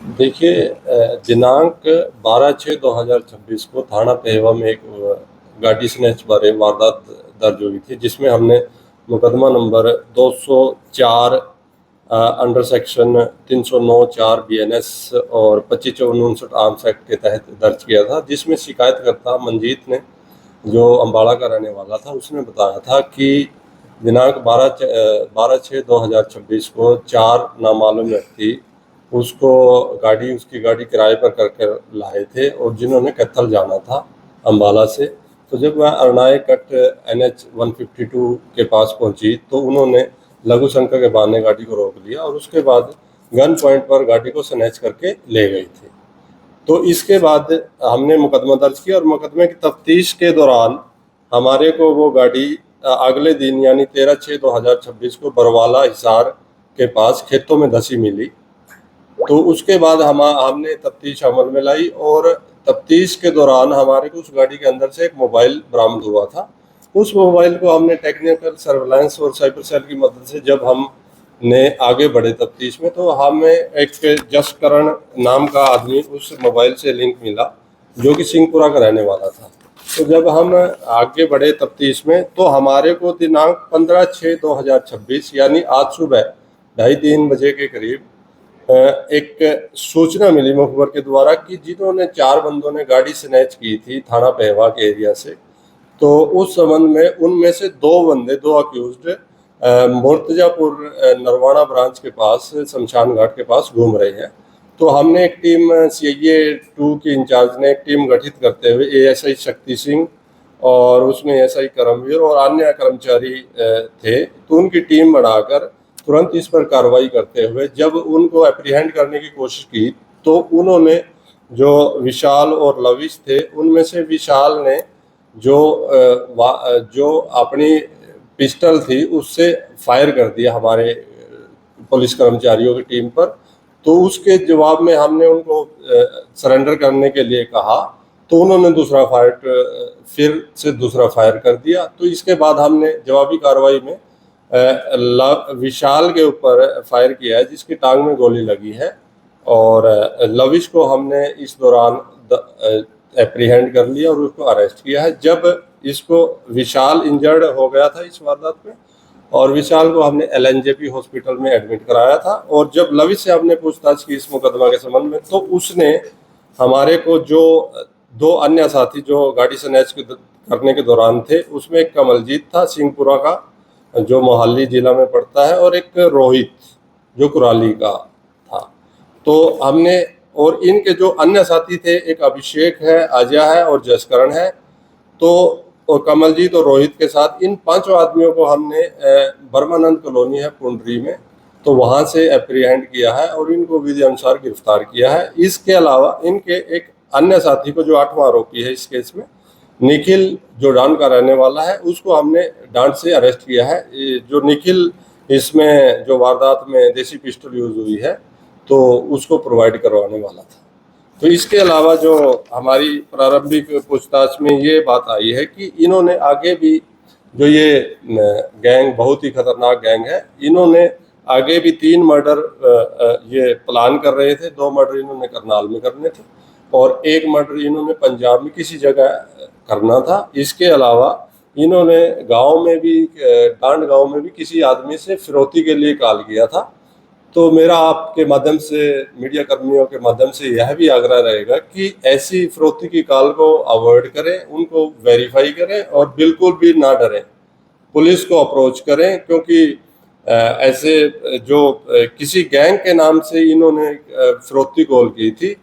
देखिए, दिनांक 12/6/2026 को थाना पेहवा में एक गाड़ी स्नैच बारे वारदात दर्ज हुई थी, जिसमें हमने मुकदमा नंबर 204 अंडर सेक्शन 309(4) BNS और 25/54 आर्म्स एक्ट के तहत दर्ज किया था, जिसमें शिकायतकर्ता मंजीत ने, जो अम्बाड़ा का रहने वाला था, उसने बताया था कि दिनांक 12/6/2026 को 4 नामालूम व्यक्ति उसकी गाड़ी किराए पर करके लाए थे और जिन्होंने कैथल जाना था अम्बाला से। तो जब वह अरनाई कट NH 152 के पास पहुंची तो उन्होंने लघु शंका के बहाने गाड़ी को रोक लिया और उसके बाद गन पॉइंट पर गाड़ी को स्नैच करके ले गई थी। तो इसके बाद हमने मुकदमा दर्ज किया और मुकदमे की तफ्तीश के दौरान हमारे को वो गाड़ी अगले दिन यानी 13/6/2026 को बरवाला हिसार के पास खेतों में धंसी मिली। तो उसके बाद हमने तफ्तीश अमल में लाई और तफ्तीश के दौरान हमारे को उस गाड़ी के अंदर से एक मोबाइल बरामद हुआ था। उस मोबाइल को हमने टेक्निकल सर्वेलेंस और साइबर सेल की मदद से जब हमने आगे बढ़े तफ्तीश में, तो हमें एक जसकरण नाम का आदमी उस मोबाइल से लिंक मिला, जो कि सिंहपुरा का रहने वाला था। तो जब हम आगे बढ़े तफ्तीश में, तो हमारे को दिनांक 15/6/2026 यानी आज सुबह 2:30-3 बजे के करीब एक सूचना मिली मुखबर के द्वारा कि जिन्होंने 4 बंदों ने गाड़ी स्नैच की थी थाना पेहवा के एरिया से, तो उस संबंध में उनमें से 2 अक्यूज्ड मुर्तजापुर नरवाना ब्रांच के पास शमशान घाट के पास घूम रहे हैं। तो हमने एक टीम CIA 2 की इंचार्ज ने एक टीम गठित करते हुए ASI शक्ति सिंह और उसमें SI करमवीर और अन्य कर्मचारी थे, तो उनकी टीम बढ़ाकर तुरंत इस पर कार्रवाई करते हुए जब उनको एप्रीहेंड करने की कोशिश की, तो उन्होंने जो विशाल और लविश थे, उनमें से विशाल ने जो अपनी पिस्टल थी उससे फायर कर दिया हमारे पुलिस कर्मचारियों की टीम पर। तो उसके जवाब में हमने उनको सरेंडर करने के लिए कहा, तो उन्होंने फिर से दूसरा फायर कर दिया। तो इसके बाद हमने जवाबी कार्रवाई में विशाल के ऊपर फायर किया है, जिसकी टांग में गोली लगी है, और लविश को हमने इस दौरान एप्रीहेंड कर लिया और उसको अरेस्ट किया है। जब इसको विशाल इंजर्ड हो गया था इस वारदात में, और विशाल को हमने LNJP हॉस्पिटल में एडमिट कराया था। और जब लविश से हमने पूछताछ की इस मुकदमा के संबंध में, तो उसने हमारे को जो 2 अन्य साथी जो गाड़ी स्नैच करने के दौरान थे, उसमें एक कमलजीत था सिंहपुरा का जो मोहाली जिला में पड़ता है, और एक रोहित जो कुराली का था। तो हमने, और इनके जो अन्य साथी थे, एक अभिषेक है, अजय है और जसकरण है। तो और कमलजीत और रोहित के साथ इन 5 आदमियों को हमने बर्मानंद कॉलोनी है पुंडरी में, तो वहां से एप्रीहेंड किया है और इनको विधि अनुसार गिरफ्तार किया है। इसके अलावा इनके एक अन्य साथी को, जो 8वां आरोपी है इस केस में, निखिल, जो डांड का रहने वाला है, उसको हमने डांड से अरेस्ट किया है। जो निखिल, इसमें जो वारदात में देसी पिस्टल यूज हुई है, तो उसको प्रोवाइड करवाने वाला था। तो इसके अलावा जो हमारी प्रारंभिक पूछताछ में ये बात आई है कि इन्होंने आगे भी, जो ये गैंग बहुत ही खतरनाक गैंग है, इन्होंने आगे भी 3 मर्डर ये प्लान कर रहे थे। 2 मर्डर इन्होंने करनाल में करने थे और 1 मर्डर इन्होंने पंजाब में किसी जगह करना था। इसके अलावा इन्होंने गांव में भी, डांड गांव में भी किसी आदमी से फिरौती के लिए कॉल किया था। तो मेरा आपके माध्यम से, मीडिया कर्मियों के माध्यम से यह भी आग्रह रहेगा कि ऐसी फिरौती की कॉल को अवॉइड करें, उनको वेरीफाई करें और बिल्कुल भी ना डरें, पुलिस को अप्रोच करें। क्योंकि ऐसे जो किसी गैंग के नाम से इन्होंने फिरौती कॉल की थी,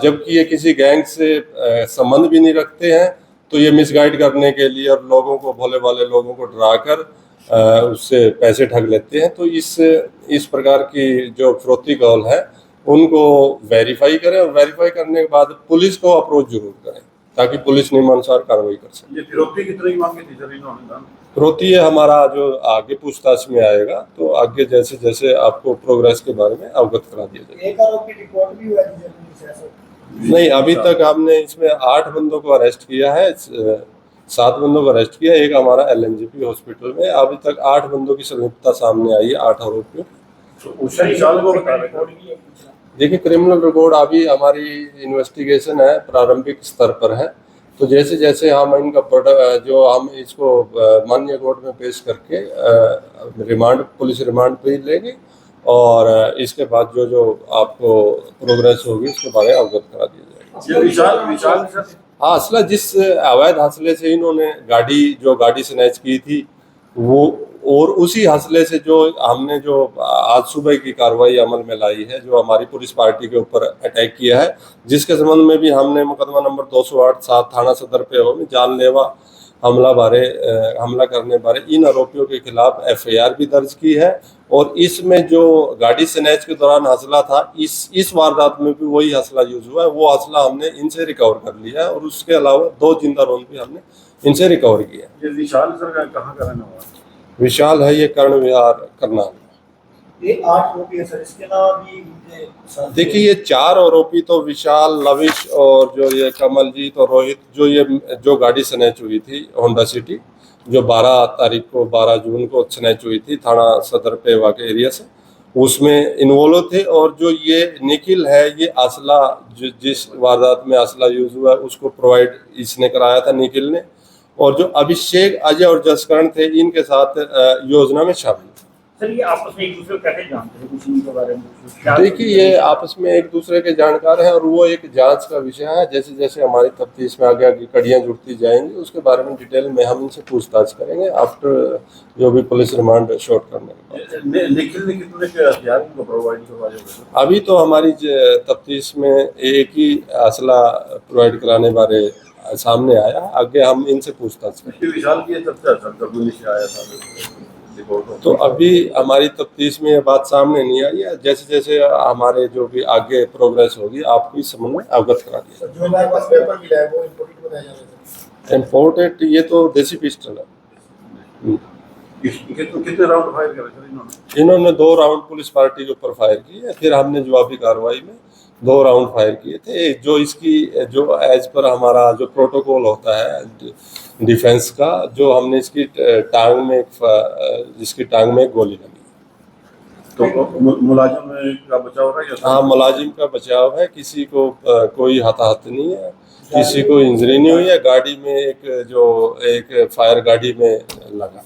जबकि ये किसी गैंग से संबंध भी नहीं रखते हैं, तो ये मिसगाइड करने के लिए और लोगों को, भोले भाले लोगों को डराकर उससे पैसे ठग लेते हैं। तो इस प्रकार की जो फिरौती कॉल है, उनको वेरीफाई करें और वेरीफाई करने के बाद पुलिस को अप्रोच जरूर करें, ताकि पुलिस नियमानुसार कार्रवाई कर सके। ये फिरौती कितनी मांगी थी सर इन्होंने? फिरौती है हमारा जो आगे पूछताछ में आएगा, तो आगे जैसे जैसे आपको प्रोग्रेस के बारे में अवगत करा दिया जाएगा। एक आरोपी रिपोर्ट भी हुआ नहीं, अभी तक हमने इसमें 8 बंदों को अरेस्ट किया है, 7 बंदों को अरेस्ट किया, एक हमारा LNJP हॉस्पिटल में। अभी तक 8 बंदों की संलिप्तता सामने आई है, 8 आरोपियों। देखिए, क्रिमिनल रिकॉर्ड अभी हमारी इन्वेस्टिगेशन है, प्रारंभिक स्तर पर है। तो जैसे जैसे हम इनका जो हम इसको माननीय कोर्ट में पेश करके रिमांड, पुलिस रिमांड पे लेंगे और इसके बाद जो जो आपको प्रोग्रेस होगी उसके बारे में अवगत करा दिया जाएगा। ये विशाल विशाल सर हाँ, असला जिस अवैध हौसले से इन्होंने गाड़ी स्नैच की थी वो, और उसी हौसले से जो हमने जो आज सुबह की कार्रवाई अमल में लाई है, जो हमारी पुलिस पार्टी के ऊपर अटैक किया है, जिसके संबंध में भी हमने मुकदमा नंबर 208/7 थाना सदर पे जानलेवा हमला करने बारे इन आरोपियों के खिलाफ FIR भी दर्ज की है। और इसमें जो गाड़ी स्नैच के दौरान हौसला था, इस वारदात में भी वही हौसला यूज हुआ है। वो हौसला हमने इनसे रिकवर कर लिया है और उसके अलावा 2 जिंदा रोन भी हमने इनसे रिकवर किया। ये विशाल सर कहाँ का रहने वाला? विशाल है, ये कर्ण विहार करनाल। ये 8 आरोपी है सर, इसके अलावा भी देखिए, ये 4 आरोपी तो विशाल, लविश और जो ये कमलजीत और रोहित, जो गाड़ी स्नैच हुई थी होंडा सिटी, जो 12 जून को स्नैच हुई थी थाना सदर पे वाक़ एरिया से, उसमें इन्वॉल्व थे। और जो ये निखिल है, ये असला जिस वारदात में असला यूज हुआ है उसको प्रोवाइड इसने कराया था, निखिल ने। और जो अभिषेक, अजय और जसकरण थे, इनके साथ योजना में शामिल थे। सर, ये आपस में एक दूसरे को कैसे जानते हैं, कुछ इनके बारे में? देखिए, ये आपस में एक दूसरे के जानकार हैं और वो एक जांच का विषय है। जैसे जैसे हमारी तफ्तीश में आगे आगे कड़ियां जुड़ती जाएंगी, उसके बारे में डिटेल में हम इनसे पूछताछ करेंगे आफ्टर जो भी पुलिस रिमांड शॉर्ट करने के बाद। निखिल ने कितने के हथियार इनको प्रोवाइड करवाया? अभी तो हमारी तफ्तीश में एक ही असला प्रोवाइड कराने बारे सामने आया, आगे हम इनसे पूछताछ करेंगे। विशाल की चर्चा पुलिस से आया था तो अभी हमारी तफ्तीश में ये बात सामने नहीं आई है। जैसे जैसे हमारे जो भी आगे प्रोग्रेस होगी आपको इस संबंध में अवगत करा दिया। जो हमारे पास पेपर मिला है वो इंपोर्टेड बताया जा रहा है। इम्पोर्टेड, ये तो देसी पिस्टल है। कितने राउंड फायर करे इन्होंने 2 राउंड पुलिस पार्टी के ऊपर फायर किए, फिर हमने जवाबी कार्रवाई में 2 राउंड फायर किए थे। जो इसकी जो एज पर हमारा जो प्रोटोकॉल होता है डिफेंस का, जो हमने इसकी टांग में एक गोली लगी। तो मुलाजिम का बचाव है? हाँ, मुलाजिम का बचाव है, किसी को कोई हताहत नहीं है, किसी को इंजरी नहीं हुई है। गाड़ी में एक फायर गाड़ी में लगा।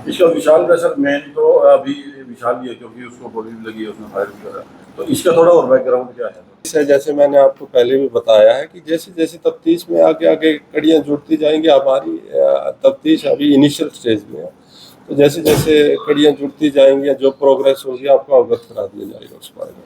इसका विशाल का सर मेन तो अभी विशाल ही है, क्योंकि उसको गोली भी लगी है, उसने फायर भी करा। तो इसका थोड़ा और बैकग्राउंड क्या है? जैसे मैंने आपको पहले भी बताया है कि जैसे जैसे तफ्तीश में आगे आगे कड़ियां जुड़ती जाएंगी, हमारी तफ्तीश अभी इनिशियल स्टेज में है। तो जैसे जैसे कड़ियां जुड़ती जाएंगी, जो प्रोग्रेस होगी आपको अवगत करा दिया जाएगा उस बारे में।